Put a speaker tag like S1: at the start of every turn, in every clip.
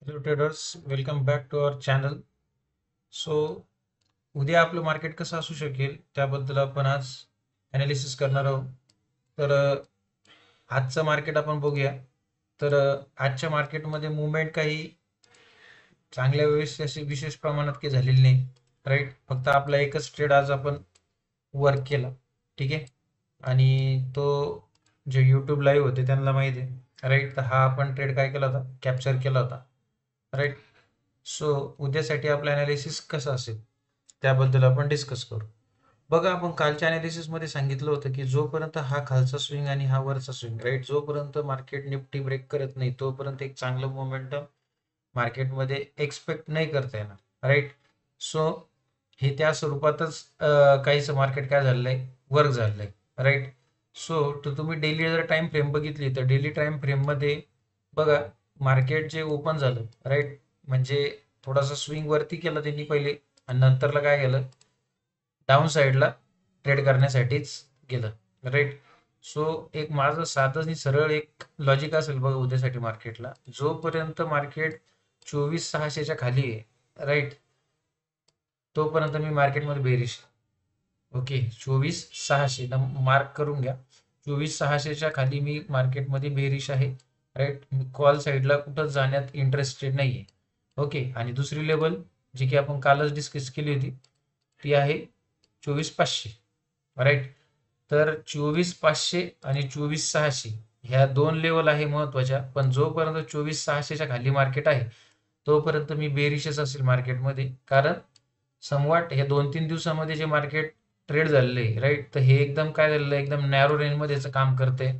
S1: Hello traders, welcome back to our channel. So उद्या आपलं market कसं असू शकेल त्याबद्दल आपण आज ॲनालिसिस करणार आहोत. तर आजचं मार्केट आपण बघूया. तर आजच्या मार्केटमध्ये मुवमेंट काही चांगल्या वेळेस अशी विशेष प्रमाणात काही झालेली नाही. राईट, फक्त आपला एकच ट्रेड आज आपण वर्क केला. ठीक आहे. आणि तो जे यूट्यूब लाईव्ह होते त्यांना माहिती आहे. राईट, तर हा आपण ट्रेड काय केला होता, कॅप्चर केला होता. राईट. सो उद्यासाठी आपलं अनालिसिस कसं असेल त्याबद्दल आपण डिस्कस करू. बघा, आपण कालच्या अनालिसिसमध्ये सांगितलं होतं की जोपर्यंत हा खालचा स्विंग आणि हा वरचा स्विंग, राईट, जोपर्यंत मार्केट निफ्टी ब्रेक करत नाही तोपर्यंत एक चांगलं मोमेंटम मार्केटमध्ये एक्सपेक्ट नाही करता येणार. राईट. सो हे त्या स्वरूपातच काहीसं मार्केट काय झालेलं आहे, वर्क झालेलं आहे. राईट. सो तर तुम्ही डेली जर टाइम फ्रेम बघितली तर डेली टाइम फ्रेममध्ये बघा, मार्केट जे ओपन झालं, राईट, म्हणजे थोडासा स्विंग वरती केला त्यांनी पहिले आणि नंतरला काय केलं, डाऊन साईडला ट्रेड करण्यासाठीच गेलं. राईट. सो एक माझं साधं आणि सरळ एक लॉजिक असेल बघा उद्यासाठी मार्केटला, जोपर्यंत मार्केट 24,600च्या खाली आहे, राईट, तोपर्यंत मी मार्केटमध्ये बेरिश. ओके, 24,600 मार्क करून घ्या. 24,600च्या खाली मी मार्केटमध्ये बेरिश आहे. राईट, मी कॉल साईडला कुठं जाण्यात इंटरेस्टेड नाही आहे. ओके. आणि दुसरी लेवल जी की आपण कालच डिस्कस केली होती ती आहे 24,500. राईट. तर 24,500 आणि 24,600 ह्या दोन लेवल आहे महत्वाच्या. पण जोपर्यंत 24,600च्या खाली मार्केट आहे तोपर्यंत मी बेरिशच असेल मार्केटमध्ये. कारण समवाट हे 2-3 दिवसामध्ये जे मार्केट ट्रेड झालेलं आहे, राईट, तर हे एकदम काय झालेलं आहे, एकदम नॅरो रेंजमध्ये याचं काम करते.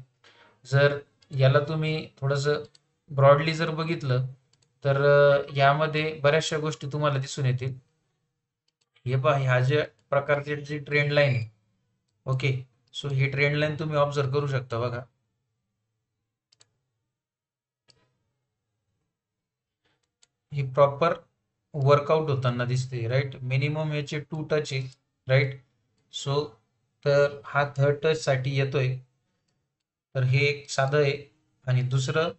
S1: जर याला तुम्ही थोडंसं ब्रॉडली जर बघितलं तर यामध्ये बऱ्याचशा गोष्टी तुम्हाला दिसून येतील. हे पहा, ह्या ज्या प्रकारची जी ट्रेंड लाईन आहे, ओके, सो ही ट्रेंड लाईन तुम्ही ऑब्झर्व करू शकता. बघा, ही प्रॉपर वर्कआउट होताना दिसते. राईट. मिनिमम याचे 2 टच आहे. राईट. सो तर हा थर्ड टच साठी येतोय. तर हे एक साधं आहे. आणि दुसरं,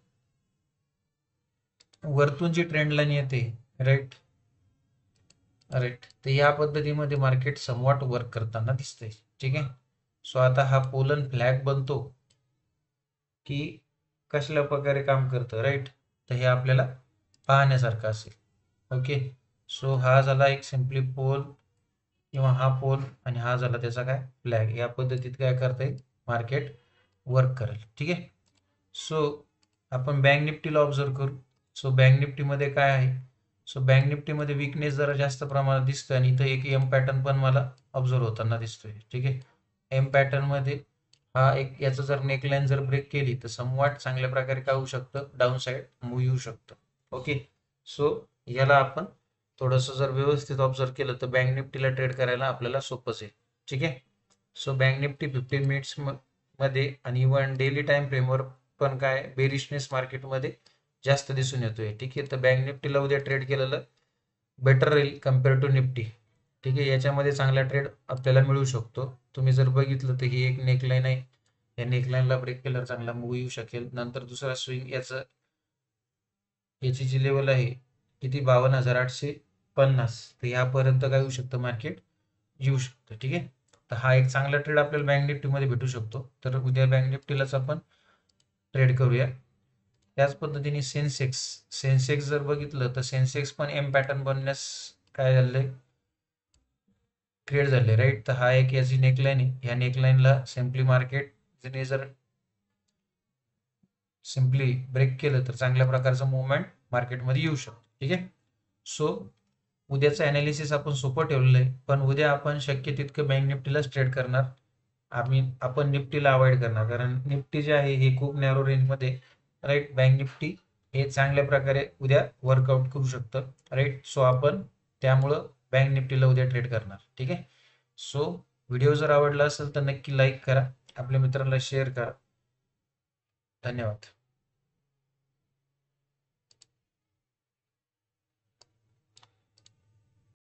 S1: वरतून जी ट्रेंड लाईन येते, राईट, राईट, तर या पद्धतीमध्ये मार्केट समवॉट वर्क करताना दिसतंय. ठीक आहे. सो आता हा पोलन फ्लॅग बनतो की कसल्या प्रकारे काम करतं. राईट. तर हे आपल्याला पाहण्यासारखं असेल. ओके. सो हा झाला एक सिम्पली पोल किंवा हा पोल आणि हा झाला त्याचा काय फ्लॅग. या पद्धतीत काय करता येईल, मार्केट वर्क करेल. ठीक आहे. सो आपण बँक निफ्टीला ऑब्झर्व करू. सो बँक निफ्टीमध्ये काय आहे, सो बँक निफ्टीमध्ये विकनेस जरा जास्त प्रमाणात दिसतं आणि इथं एक एम पॅटर्न पण मला ऑब्झर्व होताना दिसतोय. ठीक आहे. एम पॅटर्नमध्ये हा एक याचं जर नेकलाईन जर ब्रेक केली तर समवाट चांगल्या प्रकारे काय होऊ शकतं, डाऊन साईड मूव्ह येऊ शकतं. ओके. सो याला आपण थोडंसं जर व्यवस्थित ऑब्झर्व केलं तर बँक निफ्टीला ट्रेड करायला आपल्याला सोपंच आहे. ठीक आहे. सो बँक निफ्टी 15 मिनिट्स मध्ये आणि इव्हन डेली टाइम फ्रेमवर पण काय बेरिशनेस मार्केटमध्ये जास्त दिसून येतोय. ठीक आहे. तर बँक निफ्टीला उद्या ट्रेड केलेलं बेटर राहील कम्पेअर टू निफ्टी. ठीक आहे. याच्यामध्ये चांगला ट्रेड आपल्याला मिळू शकतो. तुम्ही जर बघितलं तर ही एक नेकलाईन आहे. या नेकलाईनला ब्रेक केल्यावर चांगला मूव्ह येऊ शकेल. नंतर दुसरा स्विंग याची जी लेवल आहे किती, 52,850, तर यापर्यंत काय होऊ शकतं, मार्केट येऊ शकतं. ठीक आहे. तर हा एक चांगला ट्रेड आपल्याला बँक निफ्टीमध्ये भेटू शकतो. तर उद्या बँक निफ्टीलाच आपण ट्रेड करूया. त्याच पद्धतीने सेन्सेक्स सेन्सेक्स जर बघितलं तर सेन्सेक्स पण एम पॅटर्न बनण्यास काय झालंय, क्रिएट झाले. राईट. तर हा एक याची नेकलाईन आहे. ह्या नेकलाईनला सिम्पली मार्केट जर सिम्पली ब्रेक केलं तर चांगल्या प्रकारचं मुवमेंट मार्केटमध्ये येऊ शकतो. ठीक आहे. सो उद्याचं अनालिसिस आपण सोपं ठेवलेलं आहे, पण उद्या आपण शक्य तितकं बँक निफ्टीलाच ट्रेड करणार. आपण निफ्टीला अवॉइड करणार, कारण निफ्टी जे आहे हे खूप नॅरो रेंजमध्ये. राईट. बँक निफ्टी हे चांगल्या प्रकारे उद्या वर्कआउट करू शकतं. राईट. सो आपण त्यामुळं बँक निफ्टीला उद्या ट्रेड करणार. ठीक आहे. सो व्हिडिओ जर आवडला असेल तर नक्की लाईक करा, आपल्या मित्रांना शेअर करा. धन्यवाद.